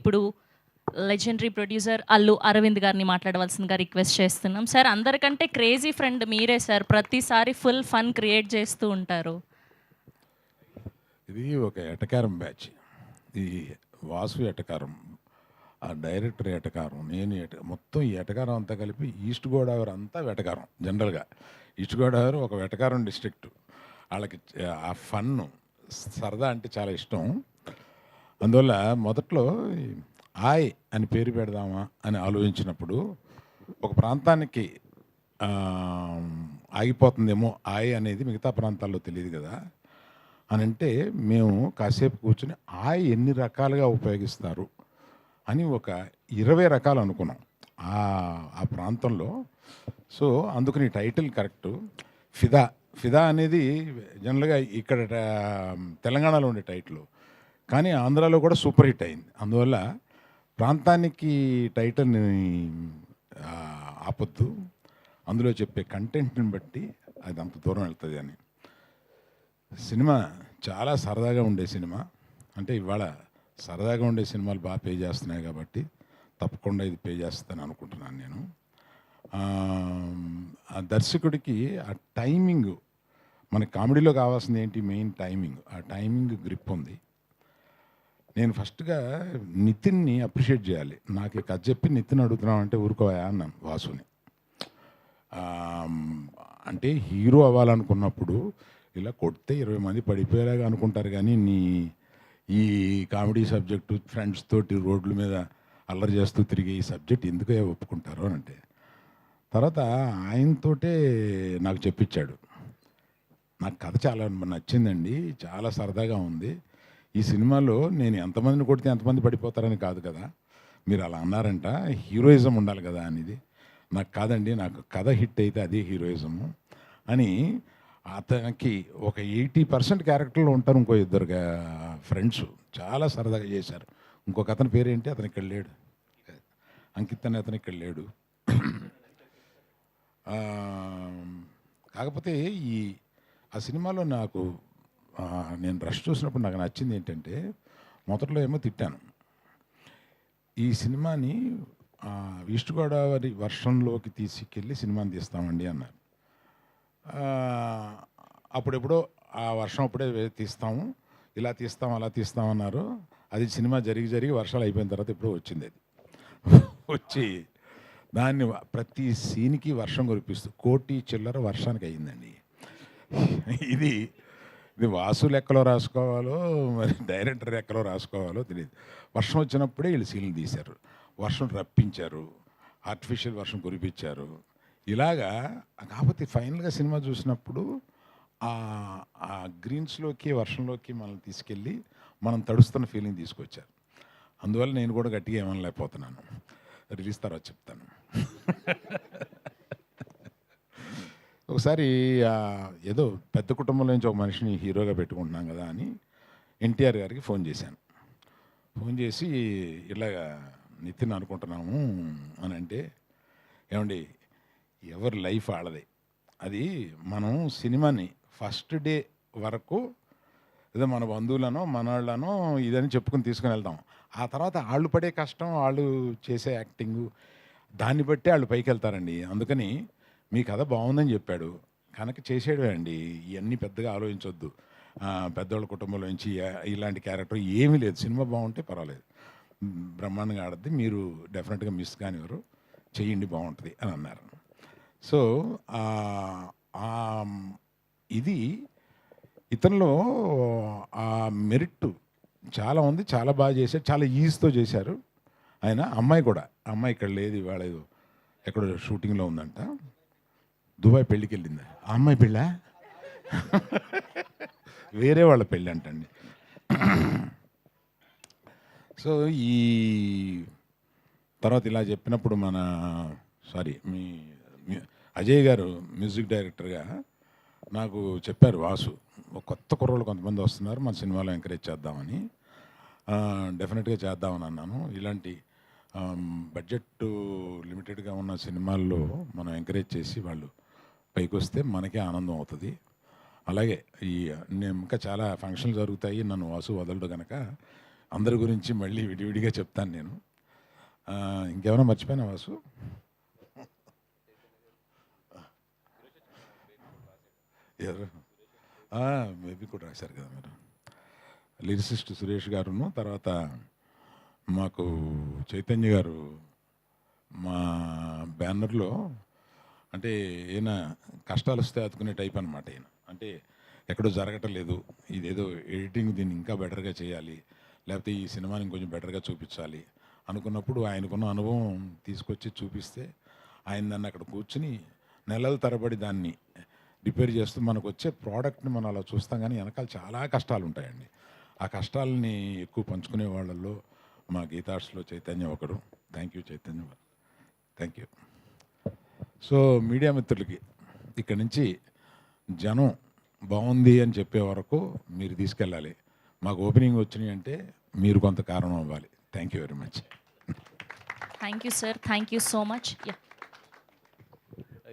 ఇప్పుడు legendary producer Allu Arvind గారిని మాట్లాడవలసిందిగా రిక్వెస్ట్ చేస్తున్నాం. సార్, అందరికంటే క్రేజీ ఫ్రెండ్ మీరే సార్. ప్రతిసారి ఫుల్ ఫన్ క్రియేట్ చేస్తూ ఉంటారు. ఇది ఒక ఎటకారం బ్యాచ్. ఈ వాసు ఎటకారం, ఆ డైరెక్టర్ ఎటకారం, నేను మొత్తం ఈ ఎటకారం అంతా కలిపి ఈస్ట్ గోదావరి అంతా వెటకారం. జనరల్గా ఈస్ట్ గోదావరి ఒక వెటకారం డిస్ట్రిక్ట్. వాళ్ళకి ఆ ఫన్ను సరదా అంటే చాలా ఇష్టం. అందువల్ల మొదట్లో ఆయ్ అని పేరు పెడదామా అని ఆలోచించినప్పుడు ఒక ప్రాంతానికి ఆగిపోతుందేమో ఆయ్ అనేది, మిగతా ప్రాంతాల్లో తెలియదు కదా అని అంటే మేము కాసేపు కూర్చుని ఆయ్ ఎన్ని రకాలుగా ఉపయోగిస్తారు అని ఒక 20 రకాలు అనుకున్నాం ఆ ప్రాంతంలో. సో అందుకని టైటిల్ కరెక్టు. ఫిదా ఫిదా అనేది జనరల్గా ఇక్కడ తెలంగాణలో ఉండే టైటిల్, కానీ ఆంధ్రాలో కూడా సూపర్ హిట్ అయింది. అందువల్ల ప్రాంతానికి టైటిల్ని ఆపొద్దు, అందులో చెప్పే కంటెంట్ని బట్టి అది అంత దూరం వెళ్తుంది అని. సినిమా చాలా సరదాగా ఉండే సినిమా. అంటే ఇవాళ సరదాగా ఉండే సినిమాలు బాగా పే చేస్తున్నాయి కాబట్టి తప్పకుండా ఇది పే చేస్తాను అనుకుంటున్నాను నేను. ఆ దర్శకుడికి ఆ టైమింగ్, మన కామెడీలో కావాల్సింది ఏంటి, మెయిన్ టైమింగ్. ఆ టైమింగ్ గ్రిప్ ఉంది. నేను ఫస్ట్గా నితిన్ని అప్రిషియేట్ చేయాలి. నాకు కథ చెప్పి నితిన్ అడుగుతున్నాం అంటే ఊరుకోవా అన్నాను వాసుని. అంటే హీరో అవ్వాలనుకున్నప్పుడు ఇలా కొడితే 20 మంది పడిపోయేలాగా అనుకుంటారు, కానీ ఈ కామెడీ సబ్జెక్టు ఫ్రెండ్స్ తోటి రోడ్ల మీద అల్లరి చేస్తూ తిరిగే ఈ సబ్జెక్ట్ ఎందుకే ఒప్పుకుంటారు అని అంటే, తర్వాత ఆయనతోటే నాకు చెప్పించాడు. నాకు కథ చాలా నచ్చిందండి, చాలా సరదాగా ఉంది. ఈ సినిమాలో నేను ఎంతమందిని కొడితే ఎంతమంది పడిపోతారని కాదు కదా, మీరు అలా అన్నారంట, హీరోయిజం ఉండాలి కదా అనేది. నాకు కాదండి, నాకు కథ హిట్ అయితే అదే హీరోయిజము అని. అతనికి ఒక 80% క్యారెక్టర్లో ఉంటారు. ఇంకో 2 ఫ్రెండ్స్ చాలా సరదాగా చేశారు. ఇంకొక అతని పేరేంటి, అతను ఇక్కడ లేడు, అంకిత్ అనే అతను ఇక్కడ లేడు. కాకపోతే ఆ సినిమాలో నాకు నేను రష్ చూసినప్పుడు నాకు నచ్చింది ఏంటంటే, మొదట్లో ఏమో తిట్టాను, ఈ సినిమాని ఈస్ట్ గోదావరి వర్షంలోకి తీసుకెళ్ళి సినిమాని తీస్తామండి అన్నారు. అప్పుడెప్పుడో ఆ వర్షం అప్పుడే తీస్తాము, ఇలా తీస్తాం అలా తీస్తామన్నారు. అది సినిమా జరిగి వర్షాలు అయిపోయిన తర్వాత ఎప్పుడో వచ్చింది. అది వచ్చి దాన్ని ప్రతి సీన్కి వర్షం కురిపిస్తూ 1 కోటి చిల్లర వర్షానికి అయ్యిందండి. ఇది వాసు లెక్కలో రాసుకోవాలో మరి డైరెక్టర్ లెక్కలో రాసుకోవాలో తెలియదు. వర్షం వచ్చినప్పుడే వీళ్ళు సీన్లు తీశారు, వర్షం రప్పించారు, ఆర్టిఫిషియల్ వర్షం కురిపించారు. ఇలాగా. కాకపోతే ఫైనల్గా సినిమా చూసినప్పుడు ఆ గ్రీన్స్లోకి వర్షంలోకి మనల్ని తీసుకెళ్ళి మనం తడుస్తున్న ఫీలింగ్ తీసుకొచ్చారు. అందువల్ల నేను కూడా గట్టిగా ఏమనలేకపోతున్నాను. రిలీజ్ తర్వాత చెప్తాను. ఒకసారి ఏదో పెద్ద కుటుంబంలో నుంచి ఒక మనిషిని హీరోగా పెట్టుకుంటున్నాం కదా అని ఎన్టీఆర్ గారికి ఫోన్ చేశాను. ఫోన్ చేసి ఇలాగా నితిన్ అనుకుంటున్నాము అని అంటే, ఏమండి ఎవరి లైఫ్ ఆడదే, అది మనం సినిమాని ఫస్ట్ డే వరకు ఏదో మన బంధువులనో మనవాళ్ళనో ఇదని చెప్పుకుని తీసుకుని వెళ్తాం. ఆ తర్వాత వాళ్ళు పడే కష్టం, వాళ్ళు చేసే యాక్టింగు, దాన్ని బట్టి వాళ్ళు పైకి వెళ్తారండి. అందుకని మీ కథ బాగుందని చెప్పాడు కనుక చేసేయడమే అండి, ఇవన్నీ పెద్దగా ఆలోచించొద్దు. పెద్దవాళ్ళ కుటుంబంలో నుంచి ఇలాంటి క్యారెక్టర్ ఏమీ లేదు, సినిమా బాగుంటే పర్వాలేదు, బ్రహ్మాండంగా ఆడద్ది, మీరు డెఫినెట్గా మిస్ కానివ్వరు, చెయ్యండి బాగుంటుంది అని అన్నారు. సో ఇది ఇతనిలో ఆ మెరిట్ చాలా ఉంది, చాలా బాగా చేశారు, చాలా ఈజీతో చేశారు ఆయన. అమ్మాయి కూడా, అమ్మాయి ఇక్కడ లేదు, ఇవాళ ఏదో ఎక్కడో షూటింగ్లో ఉందంట, దుబాయ్ పెళ్ళికి వెళ్ళింది. ఆ అమ్మాయి పెళ్ళా వేరే వాళ్ళ పెళ్ళి అంటండి. సో ఈ తర్వాత ఇలా చెప్పినప్పుడు మీ అజయ్ గారు మ్యూజిక్ డైరెక్టర్గా నాకు చెప్పారు, వాసు ఒక కొత్త కుర్రోళ్ళు కొంతమంది వస్తున్నారు, మన సినిమాలో ఎంకరేజ్ చేద్దామని. డెఫినెట్గా చేద్దామని అన్నాను. ఇలాంటి బడ్జెట్ లిమిటెడ్గా ఉన్న సినిమాల్లో మనం ఎంకరేజ్ చేసి వాళ్ళు పైకి వస్తే మనకే ఆనందం అవుతుంది. అలాగే నేను ఇంకా చాలా ఫంక్షన్లు జరుగుతాయి, నన్ను వాసు వదలడు కనుక అందరి గురించి మళ్ళీ విడివిడిగా చెప్తాను నేను. ఇంకేమైనా మర్చిపోయినా వాసు? ఎవరు? మేబీ కూడా రాశారు కదా మీరు. లిరిసిస్ట్ సురేష్ గారును, తర్వాత మాకు చైతన్య గారు మా బ్యానర్లో, అంటే ఈయన కష్టాలు వస్తే అతుకునే టైప్ అనమాట. ఈయన అంటే ఎక్కడో జరగటలేదు, ఇదేదో ఎడిటింగ్ దీన్ని ఇంకా బెటర్గా చేయాలి, లేకపోతే ఈ సినిమాని ఇంకొంచెం బెటర్గా చూపించాలి అనుకున్నప్పుడు ఆయనకున్న అనుభవం తీసుకొచ్చి చూపిస్తే ఆయన దాన్ని అక్కడ కూర్చుని నెలల తరబడి దాన్ని రిపేర్ చేస్తూ మనకు వచ్చే ప్రోడక్ట్ని మనం అలా చూస్తాం, కానీ వెనకాల చాలా కష్టాలు ఉంటాయండి. ఆ కష్టాలని ఎక్కువ పంచుకునే వాళ్ళల్లో మా గీతార్ట్స్లో చైతన్య ఒకడు. Thank you Chaitanya, thank you. So media మిత్రులకి ఇక్కడి నుంచి జనం బాగుంది అని చెప్పే వరకు మీరు తీసుకెళ్ళాలి. మాకు ఓపెనింగ్ వచ్చినాయి అంటే మీరు కొంత కారణం అవ్వాలి. Thank you very much. Thank you sir, thank you so much. Yeah.